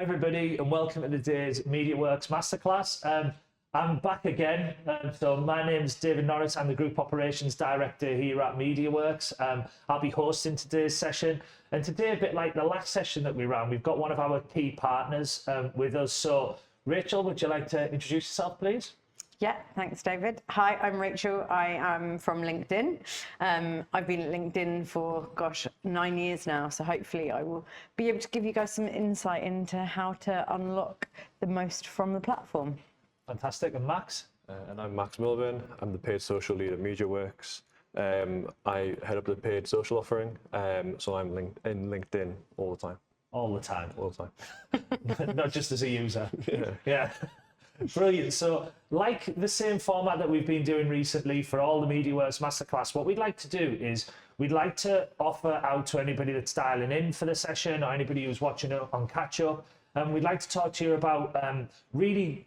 Hi everybody and welcome to today's MediaWorks Masterclass. I'm back again. So my name is David Norris. I'm the Group Operations Director here at MediaWorks. I'll be hosting today's session. And today, a bit like the last session that we ran, we've got one of our key partners with us. So Rachel, would you like to introduce yourself, please? Yeah, thanks, David. Hi, I'm Rachel. I am from LinkedIn. I've been at LinkedIn for, 9 years now. So hopefully I will be able to give you guys some insight into how to unlock the most from the platform. Fantastic. And Max? And I'm Max Milburn. I'm the paid social lead at MediaWorks. I head up the paid social offering. So I'm in LinkedIn all the time. All the time. All the time. Not just as a user. Yeah. Brilliant. So like the same format that we've been doing recently for all the MediaWorks Masterclass, what we'd like to do is we'd like to offer out to anybody that's dialing in for the session or anybody who's watching it on catch up. We'd like to talk to you about really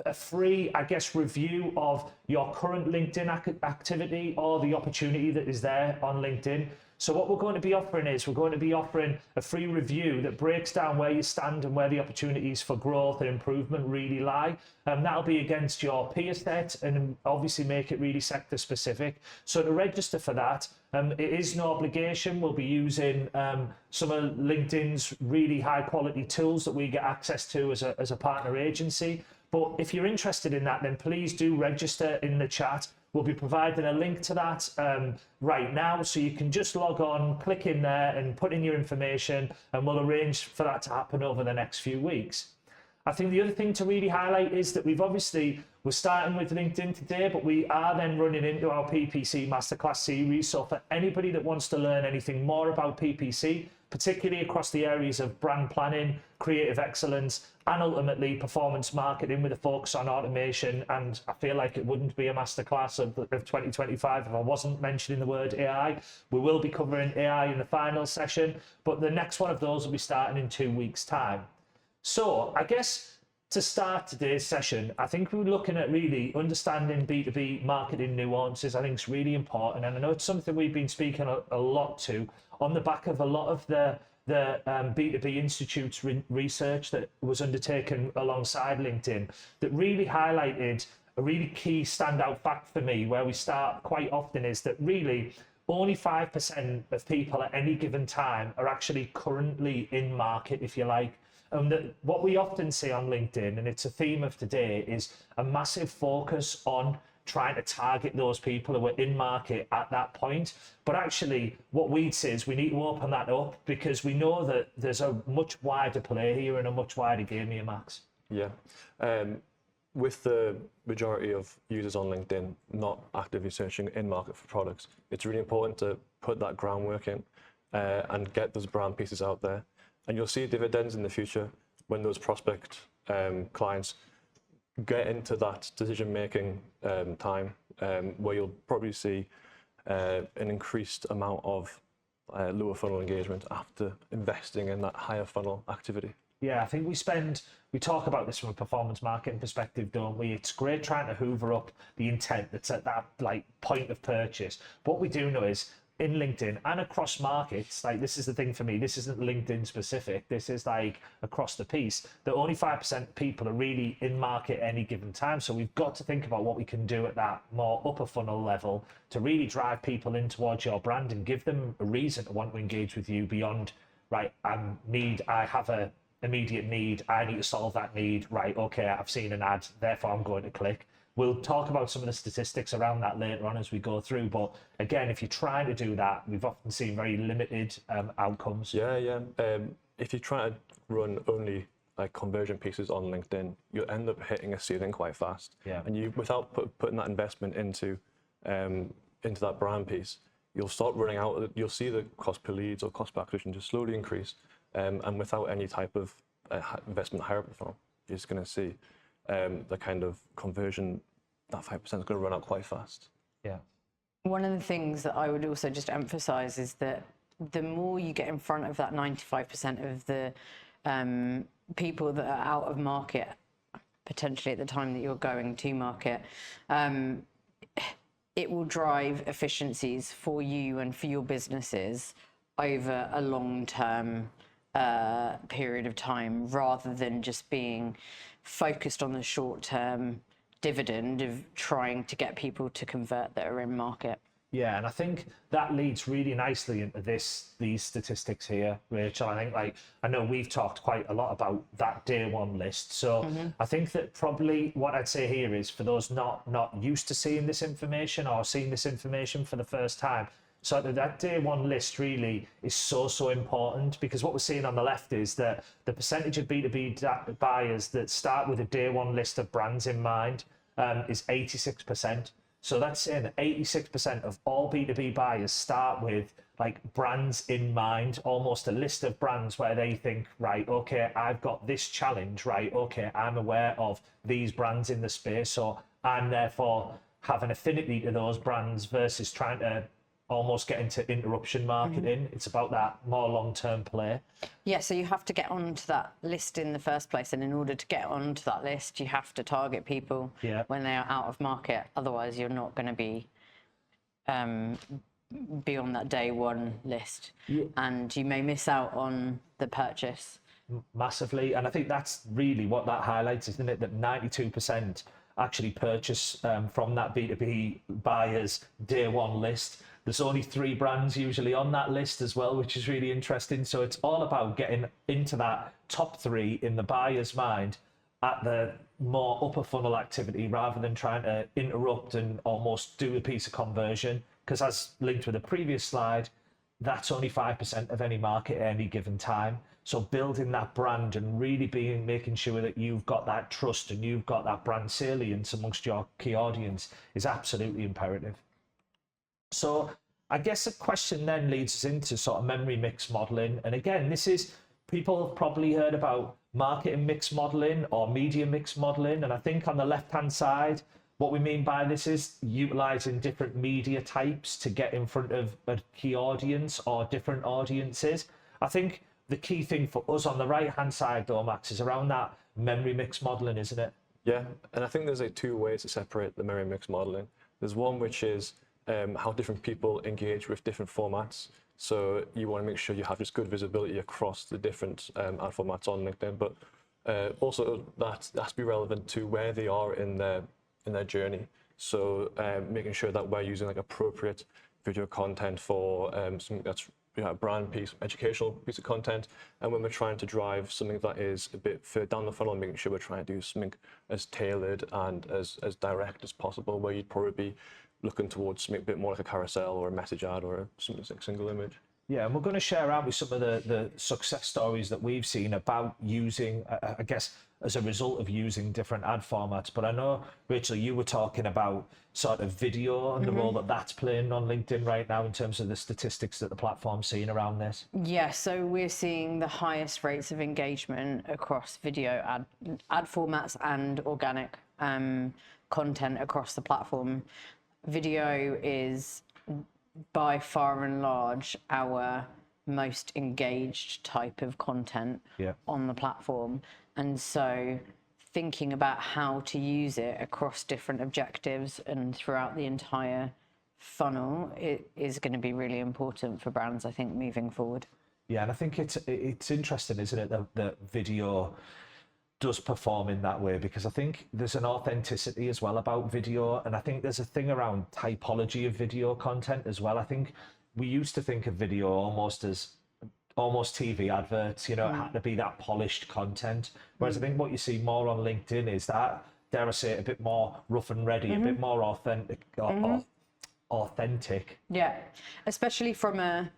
a free, review of your current LinkedIn activity or the opportunity that is there on LinkedIn. So what we're going to be offering is we're going to be offering a free review that breaks down where you stand and where the opportunities for growth and improvement really lie. That'll be against your peer set and obviously make it really sector specific. So to register for that, it is no obligation. We'll be using some of LinkedIn's really high quality tools that we get access to as a partner agency. But if you're interested in that, then please do register in the chat. We'll be providing a link to that right now, so you can just log on, click in there and put in your information, and we'll arrange for that to happen over the next few weeks. I think the other thing to really highlight is that we're starting with LinkedIn today, but we are then running into our PPC Masterclass series. So for anybody that wants to learn anything more about PPC, particularly across the areas of brand planning, creative excellence, and ultimately performance marketing with a focus on automation. And I feel like it wouldn't be a masterclass of 2025 if I wasn't mentioning the word AI. We will be covering AI in the final session, but the next one of those will be starting in 2 weeks' time. So I guess to start today's session, I think we're looking at really understanding B2B marketing nuances. I think it's really important. And I know it's something we've been speaking a lot to on the back of a lot of the B2B Institute's research that was undertaken alongside LinkedIn that really highlighted a really key standout fact for me, where we start quite often, is that really only 5% of people at any given time are actually currently in market, if you like. And what we often see on LinkedIn, and it's a theme of today, is a massive focus on trying to target those people who are in market at that point. But actually, what we'd say is we need to open that up, because we know that there's a much wider play here and a much wider game here, Max. Yeah. With the majority of users on LinkedIn not actively searching in market for products, it's really important to put that groundwork in and get those brand pieces out there. And you'll see dividends in the future when those prospect clients get into that decision-making time, where you'll probably see an increased amount of lower funnel engagement after investing in that higher funnel activity. Yeah, I think we talk about this from a performance marketing perspective, don't we? It's great trying to hoover up the intent that's at that point of purchase. But what we do know is in LinkedIn and across markets, this is the thing for me, this isn't LinkedIn specific, this is across the piece, that only 5% of people are really in market at any given time. So we've got to think about what we can do at that more upper funnel level to really drive people in towards your brand and give them a reason to want to engage with you beyond, right, I have a immediate need, I need to solve that need, right, okay, I've seen an ad, therefore I'm going to click. We'll talk about some of the statistics around that later on as we go through. But again, if you're trying to do that, we've often seen very limited outcomes. Yeah. If you try to run only conversion pieces on LinkedIn, you'll end up hitting a ceiling quite fast. Yeah. And you, without putting that investment into that brand piece, you'll start running out. You'll see the cost per leads or cost per acquisition just slowly increase. And without any type of investment higher up the funnel, you're just going to see the kind of conversion, that 5% is going to run out quite fast. Yeah. One of the things that I would also just emphasize is that the more you get in front of that 95% of the people that are out of market, potentially at the time that you're going to market, it will drive efficiencies for you and for your businesses over a long-term period of time, rather than just being focused on the short-term dividend of trying to get people to convert that are in market. Yeah, and I think that leads really nicely into these statistics here, Rachel. I think, like, I know we've talked quite a lot about that day one list. So I think that probably what I'd say here is, for those not used to seeing this information or seeing this information for the first time, so that day one list really is so important, because what we're seeing on the left is that the percentage of B2B buyers that start with a day one list of brands in mind is 86%. So that's saying that 86% of all B2B buyers start with like brands in mind, almost a list of brands where they think, right, okay, I've got this challenge, right, okay, I'm aware of these brands in the space, so I'm therefore have an affinity to those brands, versus trying to almost get into interruption marketing. It's about that more long-term play. Yeah, so you have to get onto that list in the first place, and in order to get onto that list, you have to target people when they are out of market. Otherwise, you're not going to be on that day one list, and you may miss out on the purchase. Massively, and I think that's really what that highlights, isn't it? That 92% actually purchase from that B2B buyers day one list. There's only 3 brands usually on that list as well, which is really interesting. So it's all about getting into that top 3 in the buyer's mind at the more upper funnel activity, rather than trying to interrupt and almost do a piece of conversion. Because as linked with the previous slide, that's only 5% of any market at any given time. So building that brand and really making sure that you've got that trust and you've got that brand salience amongst your key audience is absolutely imperative. So I guess a question then leads us into sort of memory mix modeling. And again, this is, people have probably heard about marketing mix modeling or media mix modeling. And I think on the left-hand side, what we mean by this is utilizing different media types to get in front of a key audience or different audiences. I think the key thing for us on the right-hand side, though, Max, is around that memory mix modeling, isn't it? Yeah, and I think there's like 2 ways to separate the memory mix modeling. There's one which is how different people engage with different formats. So you want to make sure you have just good visibility across the different ad formats on LinkedIn, but also that has to be relevant to where they are in their journey. So making sure that we're using like appropriate video content for something that's a brand piece, educational piece of content, and when we're trying to drive something that is a bit further down the funnel, making sure we're trying to do something as tailored and as direct as possible, where you'd probably be looking towards something a bit more like a carousel or a message ad or something like a single image. Yeah, and we're going to share out with some of the success stories that we've seen about using, I guess, as a result of using different ad formats. But I know, Rachel, you were talking about sort of video and the role that that's playing on LinkedIn right now in terms of the statistics that the platform's seeing around this. Yeah, so we're seeing the highest rates of engagement across video ad formats and organic content across the platform. Video is by far and large our most engaged type of content on the platform, and so thinking about how to use it across different objectives and throughout the entire funnel, it is going to be really important for brands, I think, moving forward. Yeah, and I think it's interesting, isn't it, that video does perform in that way, because I think there's an authenticity as well about video, and I think there's a thing around typology of video content as well. I think we used to think of video almost as TV adverts, you know, it had to be that polished content, whereas I think what you see more on LinkedIn is that, dare I say it, a bit more rough and ready, a bit more authentic. Yeah, especially from a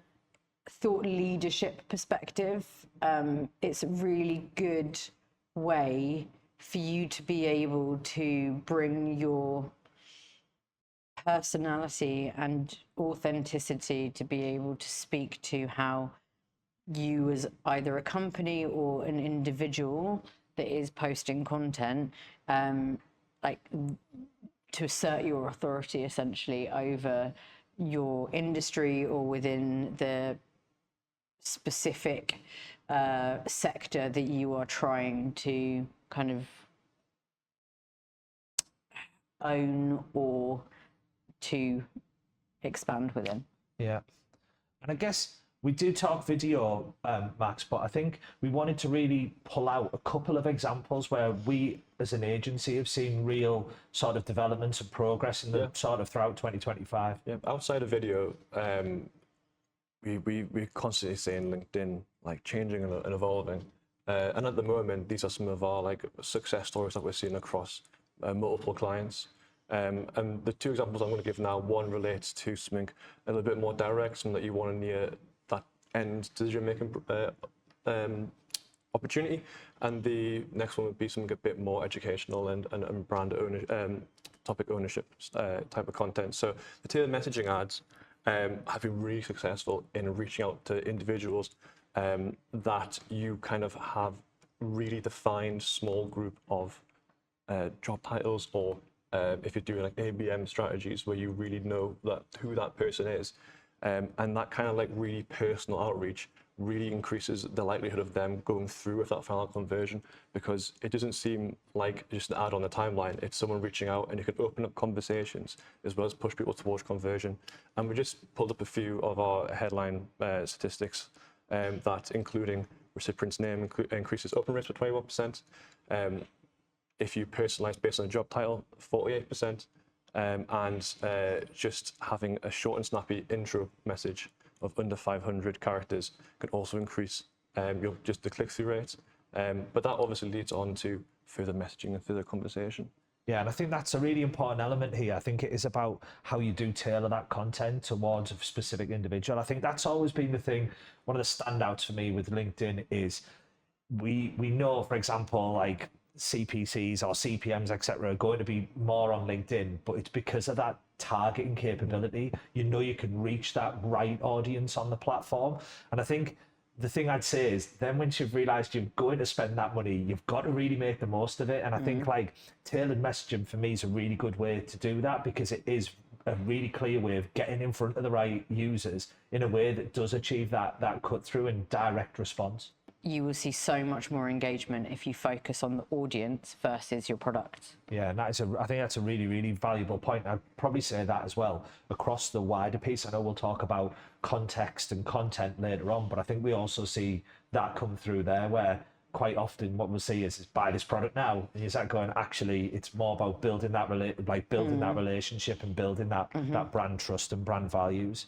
thought leadership perspective, it's a really good way for you to be able to bring your personality and authenticity to be able to speak to how you as either a company or an individual that is posting content, like to assert your authority essentially over your industry or within the specific sector that you are trying to kind of own or to expand within. Yeah. And I guess We do talk video, Max, but I think we wanted to really pull out a couple of examples where we, as an agency, have seen real sort of developments and progress in the sort of throughout 2025. Yeah, outside of video, we're constantly seeing LinkedIn like changing and evolving. And at the moment, these are some of our like success stories that we're seeing across multiple clients. And the two examples I'm going to give now, one relates to something a little bit more direct, something that you want to near that end decision-making opportunity. And the next one would be something a bit more educational and brand topic ownership type of content. So the tailored messaging ads have been really successful in reaching out to individuals that you kind of have really defined small group of job titles, or if you're doing like ABM strategies where you really know that who that person is, and that kind of like really personal outreach really increases the likelihood of them going through with that final conversion, because it doesn't seem like just an ad on the timeline. It's someone reaching out, and you can open up conversations as well as push people towards conversion. And we just pulled up a few of our headline statistics that, including recipient's name, increases open rates by 21%. If you personalize based on a job title, 48%. And just having a short and snappy intro message of under 500 characters can also increase just the click-through rate. But that obviously leads on to further messaging and further conversation. Yeah, and I think that's a really important element here. I think it is about how you do tailor that content towards a specific individual. I think that's always been the thing. One of the standouts for me with LinkedIn is we know, for example, like CPCs or CPMs, etc., are going to be more on LinkedIn, but it's because of that targeting capability. You know, you can reach that right audience on the platform. And I think the thing I'd say is then once you've realized you're going to spend that money, you've got to really make the most of it. And I think like tailored messaging for me is a really good way to do that, because it is a really clear way of getting in front of the right users in a way that does achieve that cut through and direct response. You will see so much more engagement if you focus on the audience versus your product. Yeah, and I think that's a really, really valuable point. I'd probably say that as well across the wider piece. I know we'll talk about context and content later on, but I think we also see that come through there, where quite often what we'll see is buy this product now, and you start going, actually, it's more about building that that relationship and building that brand trust and brand values.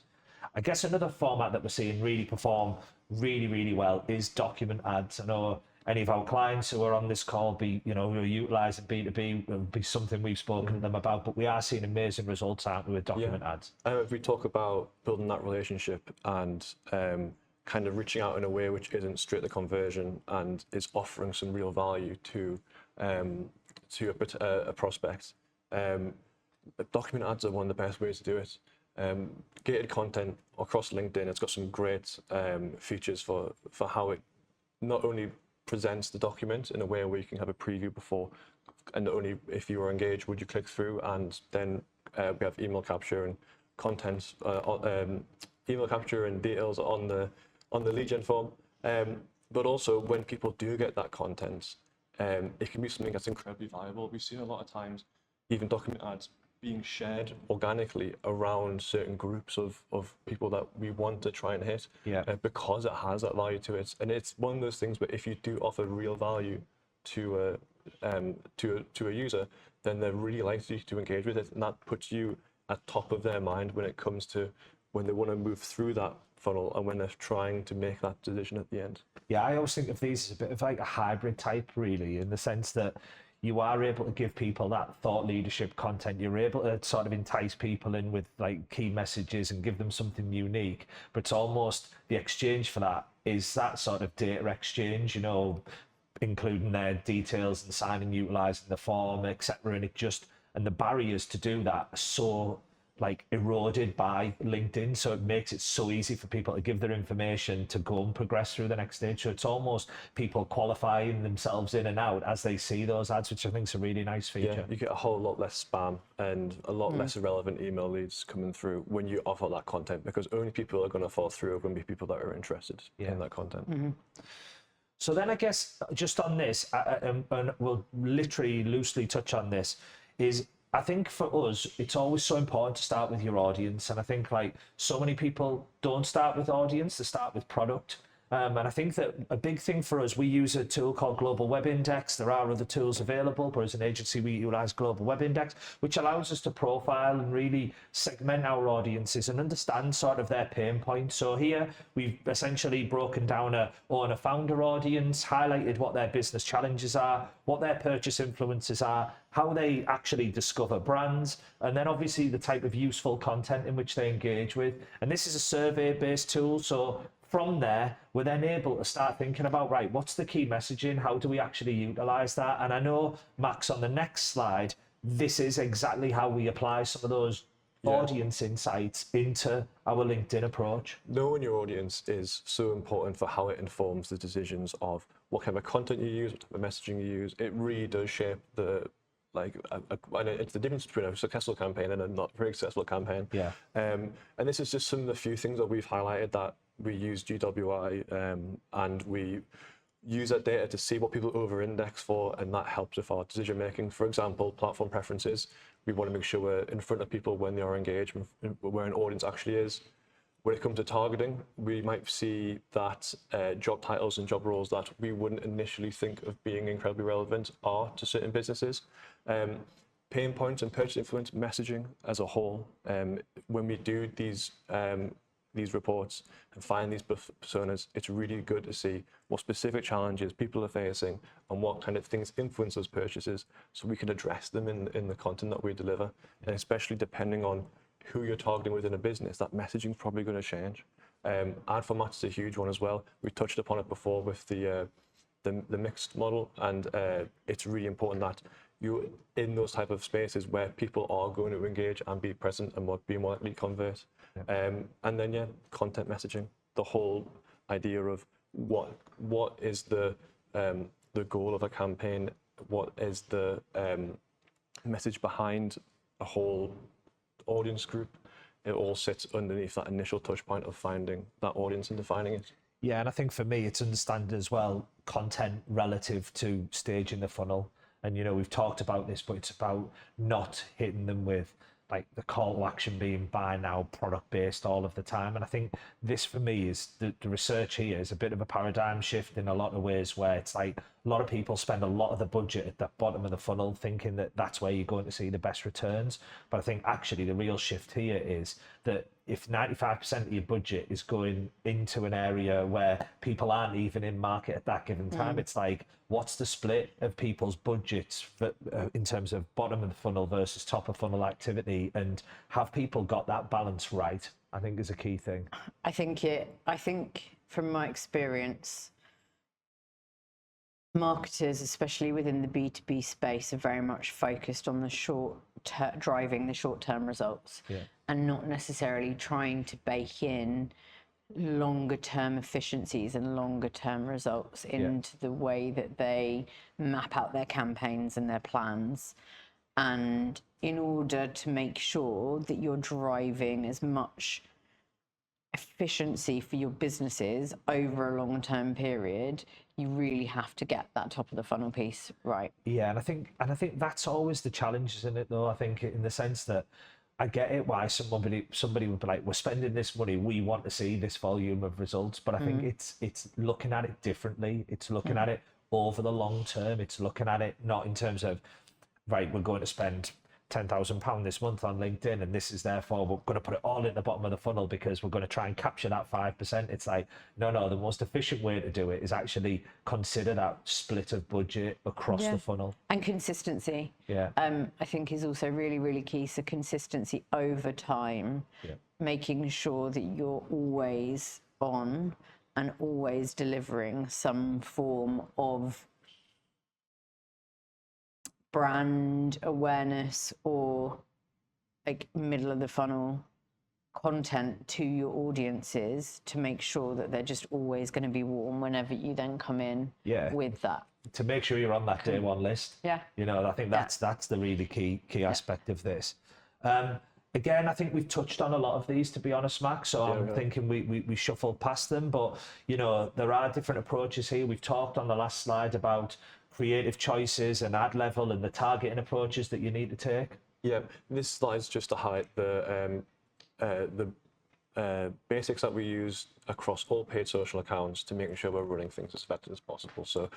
I guess another format that we're seeing really perform really, really well is document ads. I know any of our clients who are on this call who are utilising B2B will be something we've spoken to them about, but we are seeing amazing results out with document ads. If we talk about building that relationship and kind of reaching out in a way which isn't straight to conversion and is offering some real value to a prospect, document ads are one of the best ways to do it. Gated content across LinkedIn, it's got some great features for how it not only presents the document in a way where you can have a preview before, and only if you are engaged would you click through, and then we have email capture and content, email capture and details on the lead gen form. But also when people do get that content, it can be something that's incredibly valuable. We've seen a lot of times even document ads being shared organically around certain groups of people that we want to try and hit, because it has that value to it. And it's one of those things where if you do offer real value to a user, then they're really likely to engage with it, and that puts you at top of their mind when it comes to when they want to move through that funnel and when they're trying to make that decision at the end. Yeah, I always think of these as a bit of like a hybrid type, really, in the sense that you are able to give people that thought leadership content. You're able to sort of entice people in with like key messages and give them something unique. But it's almost the exchange for that is that sort of data exchange, including their details and signing, utilizing the form, etc. And the barriers to do that are so like eroded by LinkedIn, so it makes it so easy for people to give their information to go and progress through the next stage. So it's almost people qualifying themselves in and out as they see those ads, which I think is a really nice feature. Yeah, you get a whole lot less spam and a lot less irrelevant email leads coming through when you offer that content, because only people are going to fall through are going to be people that are interested in that content. So then I guess just on this, and we'll literally loosely touch on this, is I think for us, it's always so important to start with your audience. And I think like so many people don't start with audience, they start with product. And I think that a big thing for us, we use a tool called Global Web Index. There are other tools available, but as an agency, we utilize Global Web Index, which allows us to profile and really segment our audiences and understand sort of their pain points. So here, we've essentially broken down a owner-founder audience, highlighted what their business challenges are, what their purchase influences are, how they actually discover brands, and then obviously the type of useful content in which they engage with. And this is a survey-based tool, so from there, we're then able to start thinking about, right, what's the key messaging? How do we actually utilize that? And I know, Max, on the next slide, this is exactly how we apply some of those audience insights into our LinkedIn approach. Knowing your audience is so important for how it informs the decisions of what kind of content you use, what type of messaging you use. It really does shape the, it's the difference between a successful campaign and a not very successful campaign. Yeah. And this is just some of the few things that we've highlighted that we use GWI and we use that data to see what people over-index for, and that helps with our decision making. For example, platform preferences. We want to make sure we're in front of people when they are engaged, where an audience actually is. When it comes to targeting, we might see that job titles and job roles that we wouldn't initially think of being incredibly relevant are to certain businesses. Pain points and purchase influence messaging as a whole. When we do these reports and find these personas, it's really good to see what specific challenges people are facing and what kind of things influence those purchases, so we can address them in the content that we deliver. And especially depending on who you're targeting within a business, that messaging is probably going to change. Ad formats is a huge one as well. We touched upon it before with the mixed model, and it's really important that you're in those type of spaces where people are going to engage and be present and be more likely to convert. And then content messaging, the whole idea of what is the goal of a campaign, what is the message behind a whole audience group. It all sits underneath that initial touch point of finding that audience and defining it. Yeah, and I think for me, it's understanding as well content relative to stage in the funnel. And, you know, we've talked about this, but it's about not hitting them with like the call to action being buy now, product based all of the time. And I think this for me is the research here is a bit of a paradigm shift in a lot of ways, where it's like a lot of people spend a lot of the budget at the bottom of the funnel thinking that that's where you're going to see the best returns. But I think actually the real shift here is that if 95% of your budget is going into an area where people aren't even in market at that given time, it's like, what's the split of people's budgets for, in terms of bottom of the funnel versus top of funnel activity, and have people got that balance right, I think is a key thing. I think from my experience, marketers, especially within the B2B space, are very much focused on the driving the short-term results, and not necessarily trying to bake in longer-term efficiencies and longer-term results into the way that they map out their campaigns and their plans. And in order to make sure that you're driving as much efficiency for your businesses over a long-term period, you really have to get that top of the funnel piece right. Yeah, and I think that's always the challenge, isn't it? Though I think in the sense that I get it why somebody would be like, we're spending this money, we want to see this volume of results, but I think it's looking at it differently. It's looking at it over the long term. It's looking at it not in terms of, right, we're going to spend £10,000 this month on LinkedIn, and this is therefore we're going to put it all in the bottom of the funnel because we're going to try and capture that 5%. It's like, no, the most efficient way to do it is actually consider that split of budget across the funnel. And consistency, I think is also really, really key. So consistency over time, making sure that you're always on and always delivering some form of brand awareness or like middle of the funnel content to your audiences, to make sure that they're just always going to be warm whenever you then come in with that. To make sure you're on that day one list. Yeah. You know, I think that's the really key aspect of this. Again, I think we've touched on a lot of these, to be honest, Max. So I'm thinking we shuffled past them, but you know, there are different approaches here. We've talked on the last slide about creative choices and ad level and the targeting approaches that you need to take. Yeah, this slide's just to highlight the basics that we use across all paid social accounts to making sure we're running things as effectively as possible. So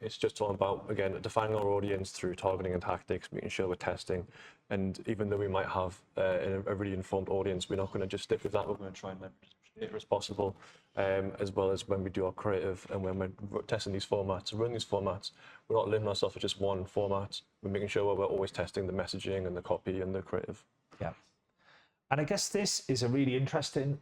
it's just all about, again, defining our audience through targeting and tactics, making sure we're testing. And even though we might have a really informed audience, we're not going to just stick with that. We're going to try and leverage as much data as possible, as well as when we do our creative and when we're testing these formats, running these formats, we're not limiting ourselves to just one format. We're making sure we're always testing the messaging and the copy and the creative. Yeah. And I guess this is a really interesting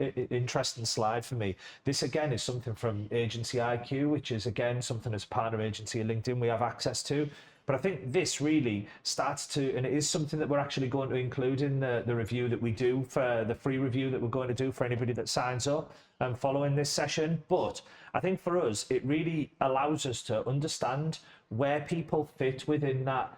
slide for me. This again is something from Agency IQ, which is again something as a partner agency at LinkedIn we have access to. But I think this really starts to, and it is something that we're actually going to include in the review that we do, for the free review that we're going to do for anybody that signs up following this session. But I think for us, it really allows us to understand where people fit within that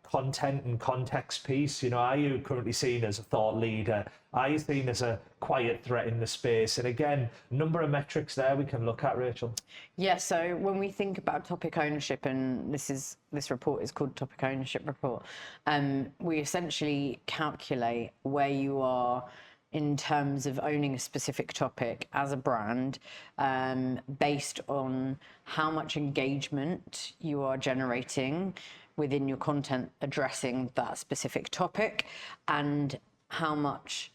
content and context piece. You know, are you currently seen as a thought leader? Are you seen as a quiet threat in the space? And again, number of metrics there we can look at, Rachel. Yeah, so when we think about topic ownership, and this report is called Topic Ownership Report, we essentially calculate where you are in terms of owning a specific topic as a brand, based on how much engagement you are generating within your content addressing that specific topic, and how much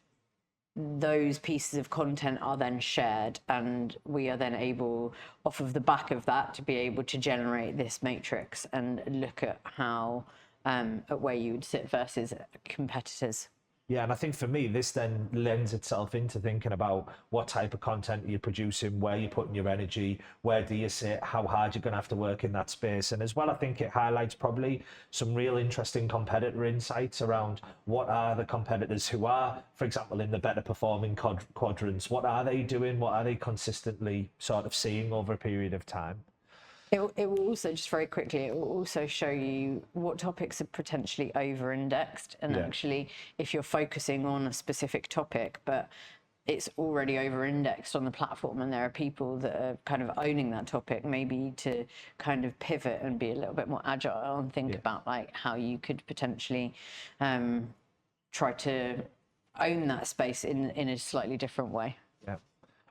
those pieces of content are then shared, and we are then able, off of the back of that, to be able to generate this matrix and look at how at where you would sit versus competitors. Yeah, and I think for me, this then lends itself into thinking about what type of content you're producing, where you're putting your energy, where do you sit, how hard you're going to have to work in that space. And as well, I think it highlights probably some real interesting competitor insights around what are the competitors who are, for example, in the better performing quadrants. What are they doing? What are they consistently sort of seeing over a period of time? It will also, just very quickly, it will also show you what topics are potentially over-indexed, and actually, if you're focusing on a specific topic, but it's already over-indexed on the platform, and there are people that are kind of owning that topic, maybe to kind of pivot and be a little bit more agile and think about like how you could potentially try to own that space in a slightly different way. Yeah,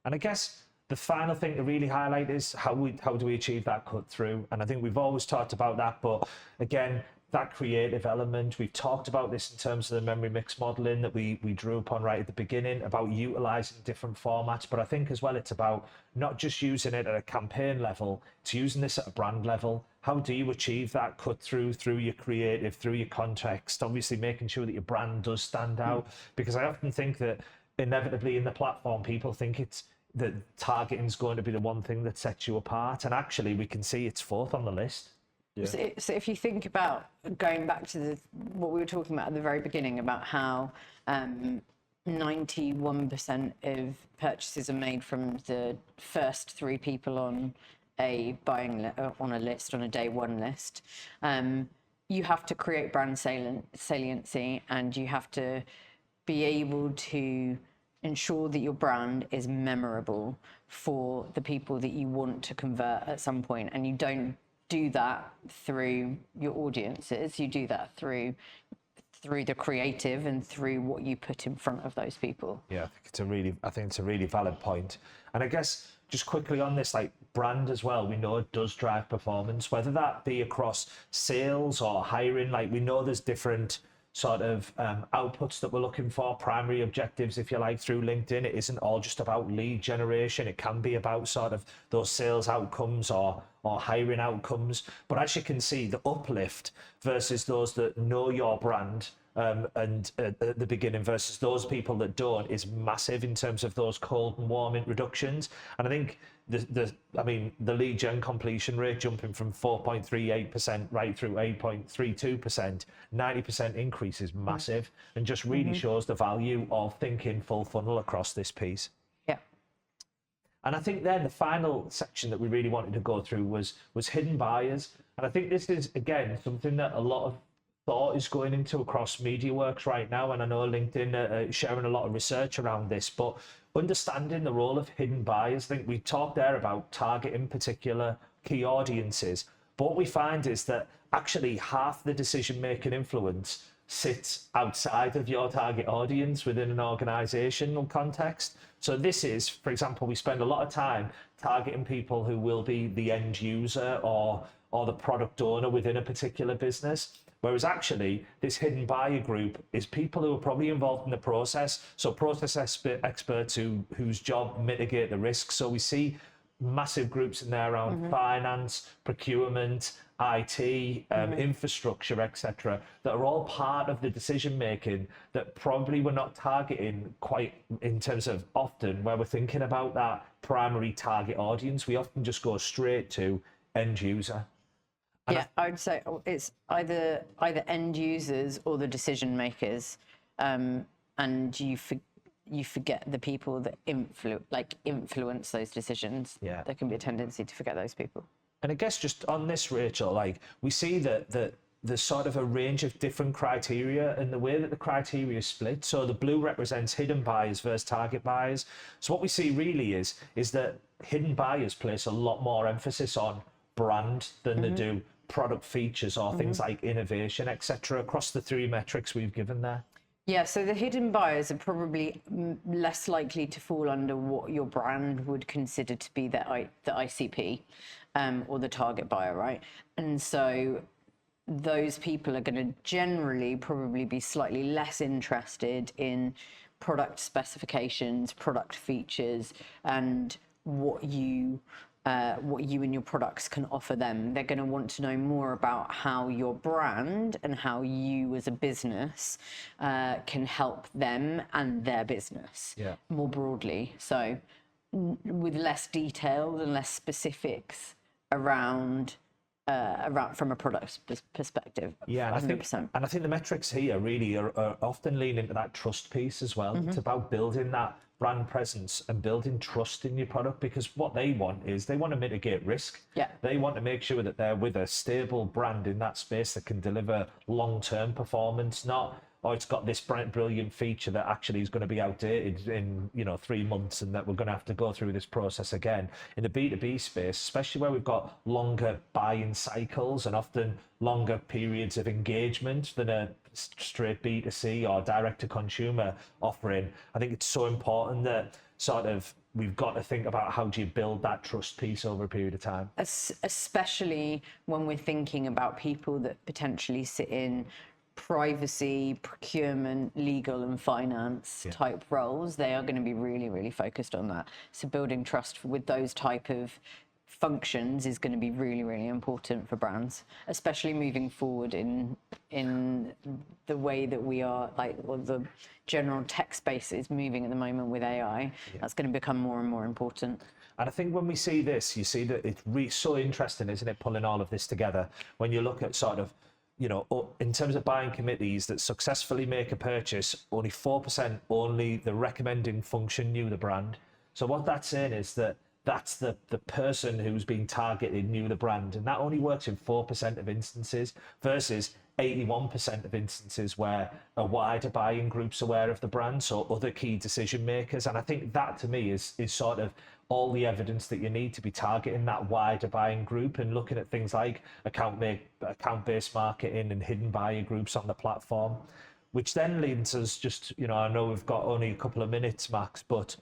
and I guess the final thing to really highlight is how do we achieve that cut through? And I think we've always talked about that, but again, that creative element, we've talked about this in terms of the memory mix modeling that we drew upon right at the beginning, about utilizing different formats. But I think as well, it's about not just using it at a campaign level, it's using this at a brand level. How do you achieve that cut through your creative, through your context, obviously making sure that your brand does stand out? Because I often think that inevitably in the platform, people think it's that targeting is going to be the one thing that sets you apart, and actually we can see it's fourth on the list. Yeah. So if you think about going back to what we were talking about at the very beginning, about how 91% of purchases are made from the first 3 people on a on a list, on a day one list, you have to create brand saliency, and you have to be able to ensure that your brand is memorable for the people that you want to convert at some point. And you don't do that through your audiences, you do that through the creative and through what you put in front of those people. Yeah, I think it's a really valid point. And I guess just quickly on this, like brand as well, we know it does drive performance, whether that be across sales or hiring. Like we know there's different sort of outputs that we're looking for, primary objectives, if you like, through LinkedIn. It isn't all just about lead generation. It can be about sort of those sales outcomes or hiring outcomes. But as you can see, the uplift versus those that know your brand and at the beginning versus those people that don't is massive in terms of those cold and warm introductions. And I think the lead gen completion rate jumping from 4.38% right through 8.32%, 90% increase is massive, and just really shows the value of thinking full funnel across this piece. Yeah. And I think then the final section that we really wanted to go through was hidden buyers. And I think this is, again, something that a lot of thought is going into across MediaWorks right now. And I know LinkedIn sharing a lot of research around this, but understanding the role of hidden buyers. I think we talked there about targeting particular key audiences. But what we find is that actually half the decision-making influence sit outside of your target audience within an organizational context. So this is, for example, we spend a lot of time targeting people who will be the end user or the product owner within a particular business. Whereas actually, this hidden buyer group is people who are probably involved in the process. So process experts whose job mitigate the risk. So we see massive groups in there around finance, procurement, IT, infrastructure, etc., that are all part of the decision making that probably we're not targeting quite in terms of often where we're thinking about that primary target audience. We often just go straight to end user. Yeah, I would say it's either end users or the decision makers, and you forget the people that influence those decisions. Yeah. There can be a tendency to forget those people. And I guess just on this, Rachel, like we see that there's sort of a range of different criteria and the way that the criteria is split. So the blue represents hidden buyers versus target buyers. So what we see really is that hidden buyers place a lot more emphasis on brand than they do product features or things like innovation, etc. across the three metrics we've given there. Yeah, so the hidden buyers are probably less likely to fall under what your brand would consider to be the ICP or the target buyer, right? And so those people are going to generally probably be slightly less interested in product specifications, product features, and what you and your products can offer them. They're going to want to know more about how your brand and how you as a business can help them and their business more broadly. So with less detail and less specifics around from a product perspective. Yeah, and 100%. I think the metrics here really are often lean into that trust piece as well. It's about building that brand presence and building trust in your product, because what they want is they want to mitigate risk. Yeah. They want to make sure that they're with a stable brand in that space that can deliver long-term performance, not, oh, it's got this brilliant feature that actually is going to be outdated in 3 months and that we're going to have to go through this process again. In the B2B space, especially where we've got longer buying cycles and often longer periods of engagement than a straight B2C or direct to consumer offering, I think it's so important that sort of we've got to think about how do you build that trust piece over a period of time. Especially when we're thinking about people that potentially sit in privacy, procurement, legal and finance type roles. They are going to be really, really focused on that. So building trust with those type of functions is going to be really, really important for brands, especially moving forward in the way that we are, the general tech space is moving at the moment with AI. That's going to become more and more important. And I think when we see this, you see that it's really so interesting, isn't it, pulling all of this together when you look at sort of, in terms of buying committees that successfully make a purchase, only 4% only the recommending function knew the brand. So what that's saying is that that's the person who's being targeted knew the brand, and that only works in 4% of instances versus 81% of instances where a wider buying group's aware of the brand, so other key decision makers. And I think that to me is sort of all the evidence that you need to be targeting that wider buying group and looking at things like account-based marketing and hidden buyer groups on the platform, which then leads us just, I know we've got only a couple of minutes, Max, but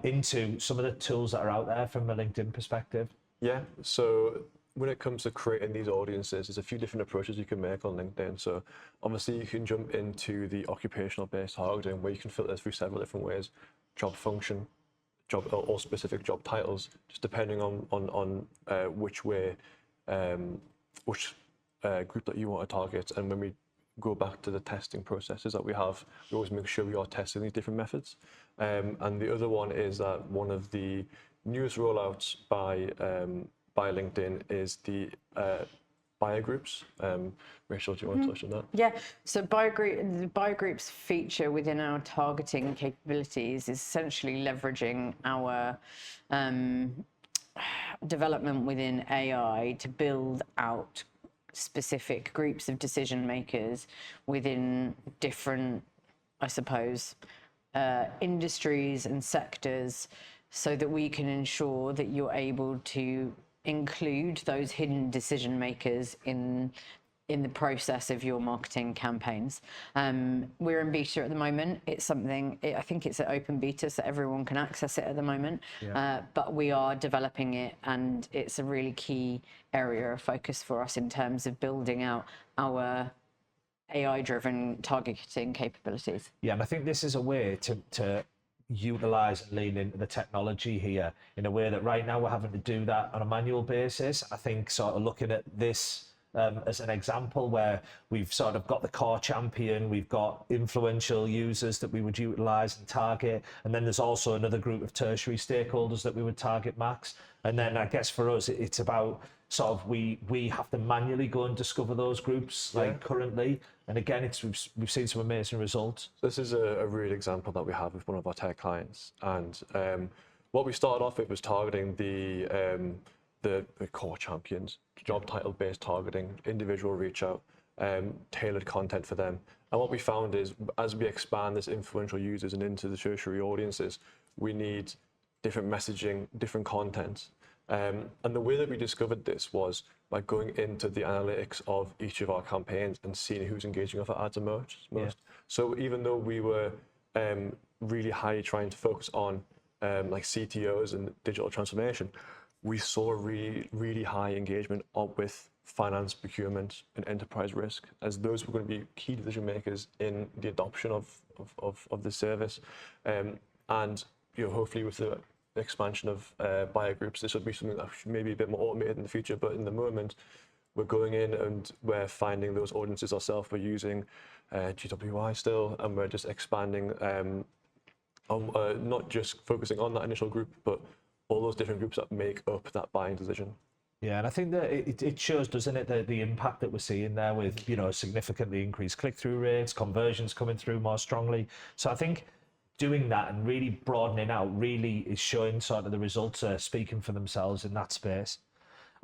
into some of the tools that are out there from a LinkedIn perspective. Yeah, so when it comes to creating these audiences, there's a few different approaches you can make on LinkedIn. So obviously you can jump into the occupational based targeting where you can filter through several different ways: job function, job or specific job titles, just depending on which way, which group that you want to target. And when we go back to the testing processes that we have, we always make sure we are testing these different methods. And the other one is that one of the newest rollouts by LinkedIn is the buyer groups. Rachel, do you want to touch on that? Yeah, so the buyer groups feature within our targeting capabilities is essentially leveraging our development within AI to build out specific groups of decision makers within different, I suppose, industries and sectors, so that we can ensure that you're able to include those hidden decision makers in in the process of your marketing campaigns. We're in beta at the moment. It's something, I think it's an open beta, so everyone can access it at the moment. But we are developing it, and it's a really key area of focus for us in terms of building out our AI-driven targeting capabilities. Yeah, and I think this is a way to utilize and lean into the technology here in a way that right now we're having to do that on a manual basis. I think sort of looking at this as an example where we've sort of got the core champion, we've got influential users that we would utilize and target, and then there's also another group of tertiary stakeholders that we would target, Max. And then I guess for us it's about sort of we have to manually go and discover those groups like currently, and again we've seen some amazing results. This is a real example that we have with one of our tech clients, and what we started off with was targeting the core champions, job title based targeting, individual reach out, tailored content for them. And what we found is as we expand this influential users and into the tertiary audiences, we need different messaging, different content. And the way that we discovered this was by going into the analytics of each of our campaigns and seeing who's engaging with our ads the most. So even though we were really highly trying to focus on like CTOs and digital transformation, we saw really high engagement with finance, procurement, and enterprise risk, as those were going to be key decision makers in the adoption of the service. And hopefully with the expansion of buyer groups, this will be something that may be a bit more automated in the future. But in the moment, we're going in and we're finding those audiences ourselves. We're using GWI still, and we're just expanding, not just focusing on that initial group, but all those different groups that make up that buying decision. Yeah, and I think that it shows, doesn't it, the impact that we're seeing there with, significantly increased click-through rates, conversions coming through more strongly. So I think doing that and really broadening out really is showing sort of the results are speaking for themselves in that space.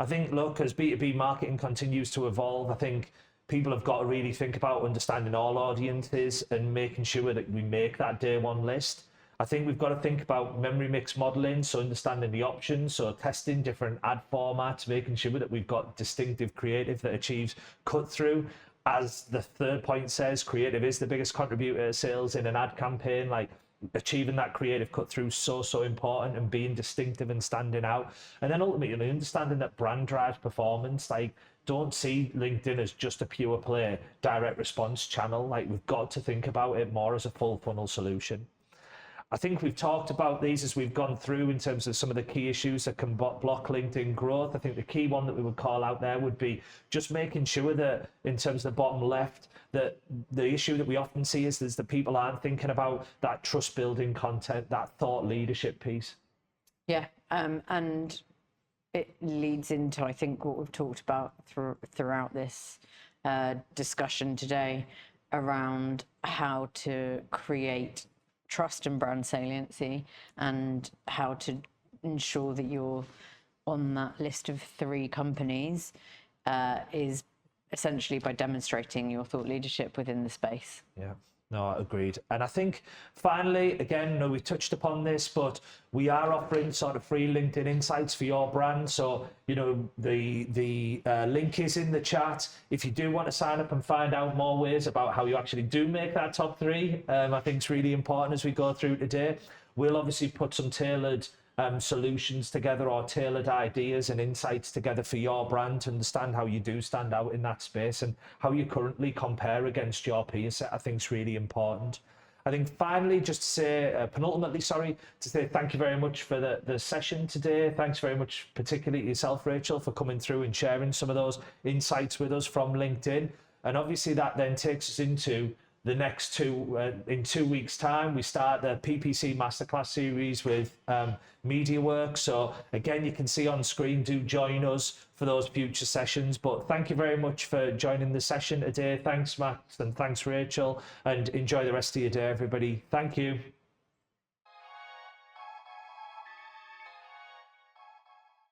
I think, look, as B2B marketing continues to evolve, I think people have got to really think about understanding all audiences and making sure that we make that day one list. I think we've got to think about memory mix modeling, so understanding the options, so testing different ad formats, making sure that we've got distinctive creative that achieves cut through. As the third point says, creative is the biggest contributor to sales in an ad campaign. Like achieving that creative cut through so important, and being distinctive and standing out. And then ultimately understanding that brand drives performance. Like, don't see LinkedIn as just a pure play direct response channel. Like, we've got to think about it more as a full funnel solution. I think we've talked about these as we've gone through in terms of some of the key issues that can block LinkedIn growth. I think the key one that we would call out there would be just making sure that in terms of the bottom left, that the issue that we often see is that people aren't thinking about that trust building content, that thought leadership piece. Yeah, and it leads into, I think, what we've talked about throughout this discussion today around how to create trust and brand saliency, and how to ensure that you're on that list of 3 companies is essentially by demonstrating your thought leadership within the space. Yeah, no, agreed. And I think finally, again, we touched upon this, but we are offering sort of free LinkedIn insights for your brand. So, the link is in the chat. If you do want to sign up and find out more ways about how you actually do make that top 3, I think it's really important as we go through today. We'll obviously put some tailored solutions together, or tailored ideas and insights together for your brand to understand how you do stand out in that space and how you currently compare against your peer set. I think is really important. I think finally, just to say, to say thank you very much for the session today. Thanks very much, particularly to yourself, Rachel, for coming through and sharing some of those insights with us from LinkedIn. And obviously that then takes us into the next in 2 weeks' time, we start the PPC Masterclass series with MediaWorks. So again, you can see on screen, do join us for those future sessions. But thank you very much for joining the session today. Thanks, Max, and thanks, Rachel, and enjoy the rest of your day, everybody. Thank you.